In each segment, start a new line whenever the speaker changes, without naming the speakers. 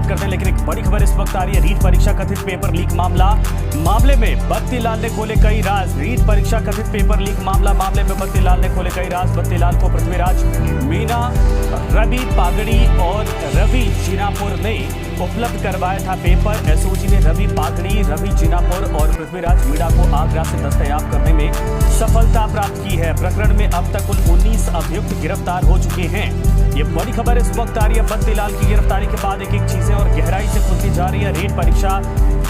करते हैं, लेकिन एक बड़ी खबर इस वक्त आ रही है। रीट परीक्षा कथित पेपर लीक मामले में बत्तीलाल ने खोले कई राज। रीट परीक्षा कथित पेपर लीक मामले में बत्तीलाल ने खोले कई राज। बत्तीलाल को पृथ्वीराज मीणा, रवि पागड़ी और रवि जीनापुर ने उपलब्ध करवाया था पेपर। एसओजी ने रवि पागड़ी, रवि जीनापुर और पृथ्वीराज मीणा को आगरा से दस्तयाब करने में सफलता प्राप्त की है। प्रकरण में अब तक कुल 19 अभियुक्त गिरफ्तार हो चुके हैं। ये बड़ी खबर इस वक्त आ रही है। बत्तीलाल की गिरफ्तारी के बाद एक एक चीजें और गहराई से खुलती जा रही है। रीट परीक्षा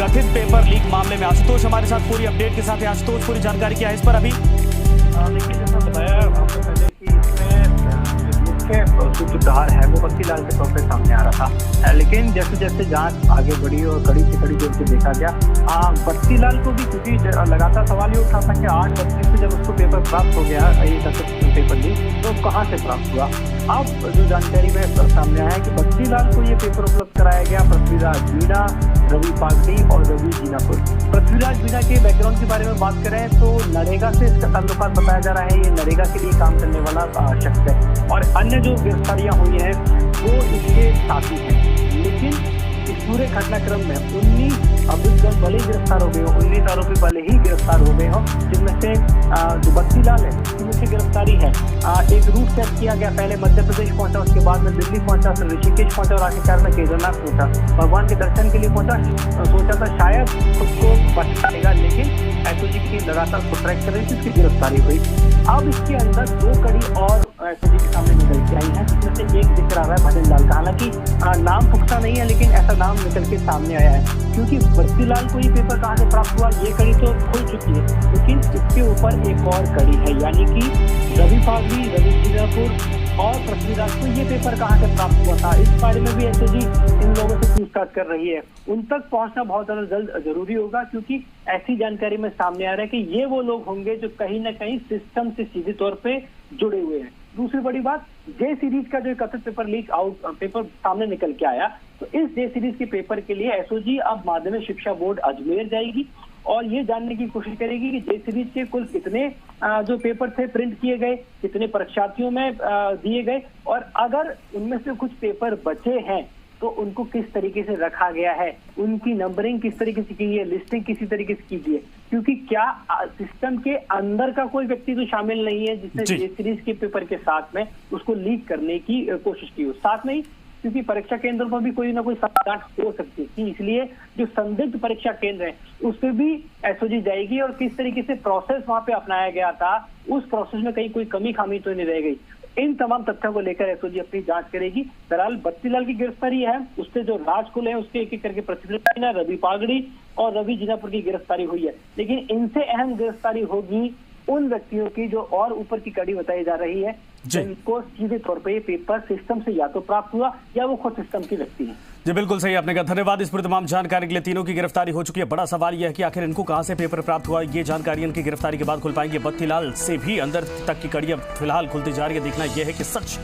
कथित पेपर लीक मामले में आशुतोष हमारे साथ पूरी अपडेट के साथ है। आशुतोष, पूरी जानकारी क्या है इस पर अभी?
देखिए, जैसा बताया आपको पहले कि इसमें मुख्य सूत्रधार है वो बत्तीलाल के तौर पे सामने आ रहा था, लेकिन जैसे जैसे जांच आगे बढ़ी और कड़ी से कड़ी जोर से देखा गया, बत्तीलाल को भी क्योंकि लगातार सवाल ये उठा था कि 8 से जब उसको पेपर प्राप्त हो गया, ये पेपर लीक, तो कहाँ से प्राप्त हुआ। अब जो जानकारी में सामने आया है कि बत्तीलाल को ये पेपर उपलब्ध कराया गया पृथ्वीराज मीणा, रवि पागड़ी और रवि जीनापुर। पृथ्वीराज मीणा के बैकग्राउंड के बारे में बात करें तो नरेगा से इसका ताल्लुकात बताया जा रहा है। ये नरेगा के लिए काम करने वाला शख्स है और अन्य जो गिरफ्तारियां हुई हैं वो इसके साथी हैं। लेकिन इस पूरे घटनाक्रम में 19 अभियुक्त भले ही गिरफ्तार हो गए हो, 19 आरोपी भले ही गिरफ्तार हो गए हो, जिनमें से जो बत्तीलाल है उसकी मुख्य गिरफ्तारी है। एक रूट सेट किया गया, पहले मध्य प्रदेश पहुंचा, उसके बाद में दिल्ली पहुंचा, फिर ऋषिकेश पहुंचा और आखिरकार में केदारनाथ पहुंचा। भगवान के दर्शन के लिए पहुंचा, सोचा था शायद खुद को बचाएगा, लेकिन एसओजी की लगातार ट्रैक कर रही थी, उसकी गिरफ्तारी हुई। अब इसके अंदर 2 कड़ी और एसओजी के सामने निकल के आई है, जिसमें से एक जिक्र आ रहा है भजन लाल का। हालांकि नाम पुख्ता नहीं है, लेकिन ऐसा नाम निकल के सामने आया है क्योंकि बत्तीलाल को ये पेपर कहाँ से प्राप्त हुआ, ये कड़ी तो खुल चुकी है, लेकिन इसके ऊपर एक और कड़ी है, यानी कि रवि पागड़ी, रवि जीनापुर और पृथ्वीराज को ये पेपर कहाँ से प्राप्त हुआ था। इस बारे में भी एसओजी इन लोगों से पूछताछ कर रही है। उन तक पहुंचना बहुत ज्यादा जल्द जरूरी होगा, क्योंकि ऐसी जानकारी में सामने आ रहा है कि ये वो लोग होंगे जो कहीं ना कहीं सिस्टम से सीधे तौर पे जुड़े हुए हैं। दूसरी बड़ी बात, जे सीरीज का जो कथित पेपर लीक पेपर सामने निकल के आया, तो इस जे सीरीज के पेपर के लिए एसओजी अब माध्यमिक शिक्षा बोर्ड अजमेर जाएगी और ये जानने की कोशिश करेगी कि जे सीरीज के कुल कितने जो पेपर थे प्रिंट किए गए, कितने परीक्षार्थियों में दिए गए, और अगर उनमें से कुछ पेपर बचे हैं तो उनको किस तरीके से रखा गया है, उनकी नंबरिंग किस तरीके से की है, लिस्टिंग किसी तरीके से की है, क्योंकि क्या सिस्टम के अंदर का कोई व्यक्ति तो शामिल नहीं है जिसने जे सीरीज के पेपर के साथ में उसको लीक करने की कोशिश की हो। साथ में ही क्योंकि परीक्षा केंद्रों पर भी कोई ना कोई साठ हो सकती है, इसलिए जो संदिग्ध परीक्षा केंद्र है उस पर भी एसओजी जाएगी और किस तरीके से प्रोसेस वहां पे अपनाया गया था, उस प्रोसेस में कहीं कोई कमी खामी तो नहीं रह गई। इन तमाम तथ्यों को लेकर एसओजी अपनी जांच करेगी। बहरहाल बत्तीलाल की गिरफ्तारी है, उससे जो राज खुले हैं उसके एक एक करके पृथ्वीराज, रवि पागड़ी और रवि जीनापुर की गिरफ्तारी हुई है, लेकिन इनसे अहम गिरफ्तारी होगी उन व्यक्तियों की जो और ऊपर की कड़ी बताई जा रही है, जिनको सीधे तौर पे ये पेपर सिस्टम से या तो प्राप्त हुआ या वो खुद सिस्टम की व्यक्ति है।
जी बिल्कुल सही आपने कहा। धन्यवाद इस पूरी तमाम जानकारी के लिए। तीनों की गिरफ्तारी हो चुकी है। बड़ा सवाल यह है कि आखिर इनको कहां से पेपर प्राप्त हुआ, ये जानकारी इनकी गिरफ्तारी के बाद खुल पाएंगे। बत्तीलाल से भी अंदर तक की कड़ी अब फिलहाल खुलती जा रही है। देखना यह है कि सच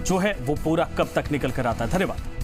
जो है वो पूरा कब तक निकल कर आता है। धन्यवाद।